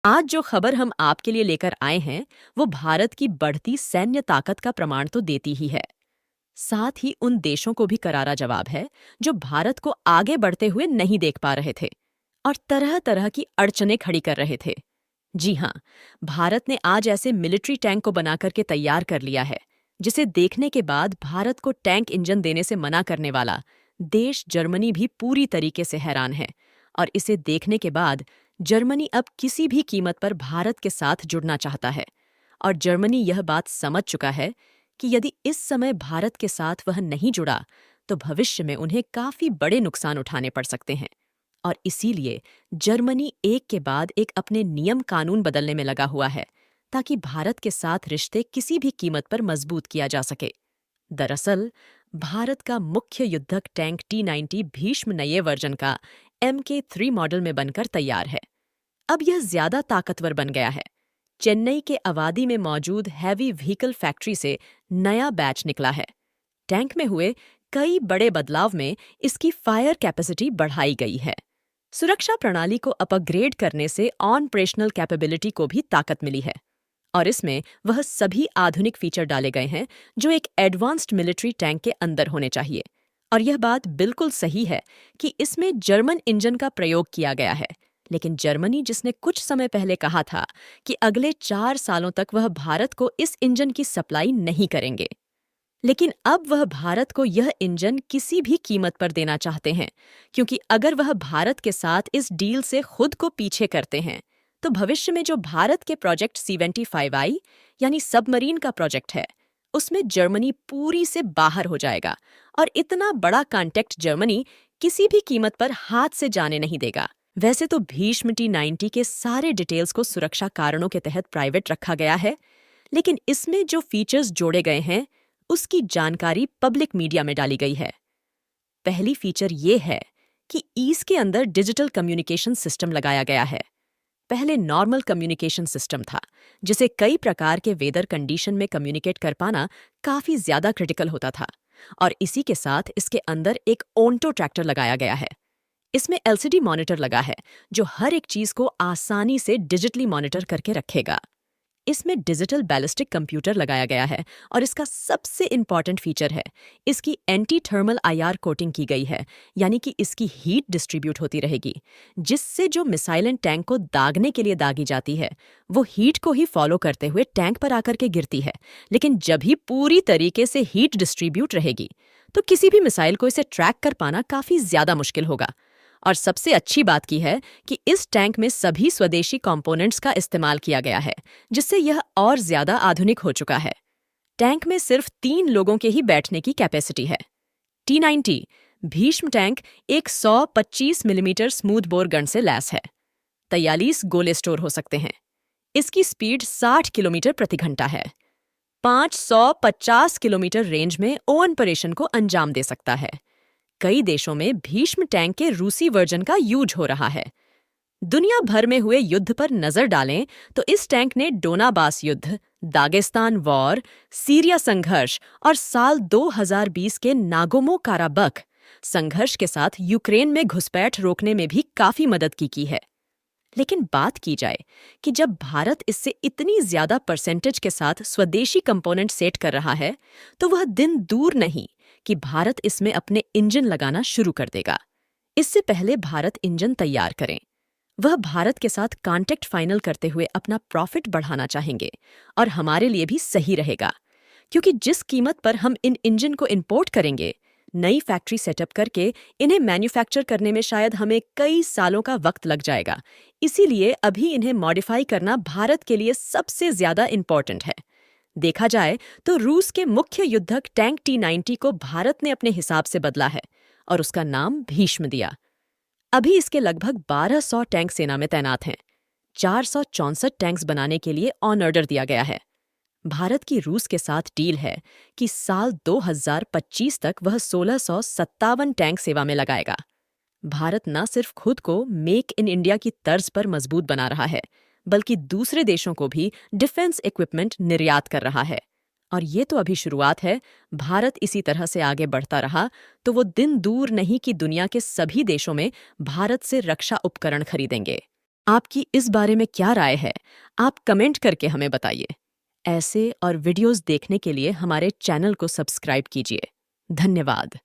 आज जो खबर हम आपके लिए लेकर आए हैं, वो भारत की बढ़ती सैन्य ताकत का प्रमाण तो देती ही है। साथ ही उन देशों को भी करारा जवाब है, जो भारत को आगे बढ़ते हुए नहीं देख पा रहे थे और तरह तरह की अड़चनें खड़ी कर रहे थे। जी हाँ, भारत ने आज ऐसे मिलिट्री टैंक को बना करके तैयार कर लिया है, जिसे देखने के बाद भारत को टैंक इंजन देने से मना करने वाला देश जर्मनी भी पूरी तरीके से हैरान है। और इसे देखने के बाद जर्मनी अब किसी भी कीमत पर भारत के साथ जुड़ना चाहता है। और जर्मनी यह बात समझ चुका है कि यदि इस समय भारत के साथ वह नहीं जुड़ा, तो भविष्य में उन्हें काफी बड़े नुकसान उठाने पड़ सकते हैं। और इसीलिए जर्मनी एक के बाद एक अपने नियम कानून बदलने में लगा हुआ है, ताकि भारत के साथ रिश्ते किसी भी कीमत पर मजबूत किया जा सके। दरअसल भारत का मुख्य युद्धक टैंक T-90 भीष्म नए वर्जन का MK3 मॉडल में बनकर तैयार है। अब यह ज्यादा ताकतवर बन गया है। चेन्नई के अवादी में मौजूद हैवी व्हीकल फैक्ट्री से नया बैच निकला है। टैंक में हुए कई बड़े बदलाव में इसकी फायर कैपेसिटी बढ़ाई गई है। सुरक्षा प्रणाली को अपग्रेड करने से ऑपरेशनल कैपेबिलिटी को भी ताकत मिली है। और इसमें वह सभी आधुनिक फीचर डाले गए हैं जो एक एडवांस्ड मिलिट्री टैंक के अंदर होने चाहिए। और यह बात बिल्कुल सही है कि इसमें जर्मन इंजन का प्रयोग किया गया है। लेकिन जर्मनी, जिसने कुछ समय पहले कहा था कि अगले 4 सालों तक वह भारत को इस इंजन की सप्लाई नहीं करेंगे, लेकिन अब वह भारत को यह इंजन किसी भी कीमत पर देना चाहते हैं, क्योंकि अगर वह भारत के साथ इस डील से खुद को पीछे करते हैं, तो भविष्य में जो भारत के प्रोजेक्ट C-25I यानी सबमरीन का प्रोजेक्ट है, उसमें जर्मनी पूरी से बाहर हो जाएगा। और इतना बड़ा कॉन्टेक्ट जर्मनी किसी भी कीमत पर हाथ से जाने नहीं देगा। वैसे तो भीष्म T-90 के सारे डिटेल्स को सुरक्षा कारणों के तहत प्राइवेट रखा गया है, लेकिन इसमें जो फीचर्स जोड़े गए हैं, उसकी जानकारी पब्लिक मीडिया में डाली गई है। पहली फीचर ये है कि इसके अंदर डिजिटल कम्युनिकेशन सिस्टम लगाया गया है। पहले नॉर्मल कम्युनिकेशन सिस्टम था, जिसे कई प्रकार के वेदर कंडीशन में कम्युनिकेट कर पाना काफी ज्यादा क्रिटिकल होता था। और इसी के साथ इसके अंदर एक ओंटो ट्रैक्टर लगाया गया है। इसमें LCD मॉनिटर लगा है, जो हर एक चीज को आसानी से डिजिटली मॉनिटर करके रखेगा। इसमें डिजिटल बैलिस्टिक कंप्यूटर लगाया गया है और इसका सबसे इंपॉर्टेंट फीचर है, इसकी एंटी थर्मल IR कोटिंग की गई है, यानी कि इसकी हीट डिस्ट्रीब्यूट होती रहेगी, जिससे जो मिसाइल एंड टैंक को दागने के लिए दागी जाती है, वो हीट को ही फॉलो करते हुए टैंक पर आकर के गिरती है। लेकिन जब भी पूरी तरीके से हीट डिस्ट्रीब्यूट रहेगी, तो किसी भी मिसाइल को इसे ट्रैक कर पाना काफी ज्यादा मुश्किल होगा। और सबसे अच्छी बात की है कि इस टैंक में सभी स्वदेशी कंपोनेंट्स का इस्तेमाल किया गया है, जिससे यह और ज्यादा आधुनिक हो चुका है। टैंक में सिर्फ 3 लोगों के ही बैठने की कैपेसिटी है। T-90 भीष्म टैंक एक 125 मिलीमीटर स्मूथ बोर गन से लैस है। 43 गोले स्टोर हो सकते हैं। इसकी स्पीड 60 किलोमीटर प्रति घंटा है। 550 किलोमीटर रेंज में ऑपरेशन को अंजाम दे सकता है। कई देशों में भीष्म टैंक के रूसी वर्जन का यूज हो रहा है। दुनिया भर में हुए युद्ध पर नजर डालें तो इस टैंक ने डोनाबास युद्ध, दागिस्तान वॉर, सीरिया संघर्ष और साल 2020 के नागोमो काराबख संघर्ष के साथ यूक्रेन में घुसपैठ रोकने में भी काफी मदद की है। लेकिन बात की जाए कि जब भारत इससे इतनी ज्यादा परसेंटेज के साथ स्वदेशी कंपोनेंट सेट कर रहा है, तो वह दिन दूर नहीं कि भारत इसमें अपने इंजन लगाना शुरू कर देगा। इससे पहले भारत इंजन तैयार करें। वह भारत के साथ कॉन्ट्रैक्ट फाइनल करते हुए अपना प्रॉफिट बढ़ाना चाहेंगे, और हमारे लिए भी सही रहेगा, क्योंकि जिस कीमत पर हम इन इंजन को इंपोर्ट करेंगे, नई फैक्ट्री सेटअप करके इन्हें मैन्युफैक्चर करने में शायद हमें कई सालों का वक्त लग जाएगा। इसीलिए अभी इन्हें मॉडिफाई करना भारत के लिए सबसे ज्यादा इंपॉर्टेंट है। देखा जाए तो रूस के मुख्य युद्धक टैंक T-90 को भारत ने अपने हिसाब से बदला है और उसका नाम भीष्म दिया। अभी इसके लगभग 1200 टैंक सेना में तैनात हैं। 464 टैंक्स बनाने के लिए ऑन ऑर्डर दिया गया है। भारत की रूस के साथ डील है कि साल 2025 तक वह 1657 टैंक सेवा में लगाएगा। भारत न सिर्फ खुद को मेक इन इंडिया की तर्ज पर मजबूत बना रहा है, बल्कि दूसरे देशों को भी डिफेंस इक्विपमेंट निर्यात कर रहा है। और ये तो अभी शुरुआत है। भारत इसी तरह से आगे बढ़ता रहा तो वो दिन दूर नहीं कि दुनिया के सभी देशों में भारत से रक्षा उपकरण खरीदेंगे। आपकी इस बारे में क्या राय है? आप कमेंट करके हमें बताइए। ऐसे और वीडियोस देखने के लिए हमारे चैनल को सब्सक्राइब कीजिए। धन्यवाद।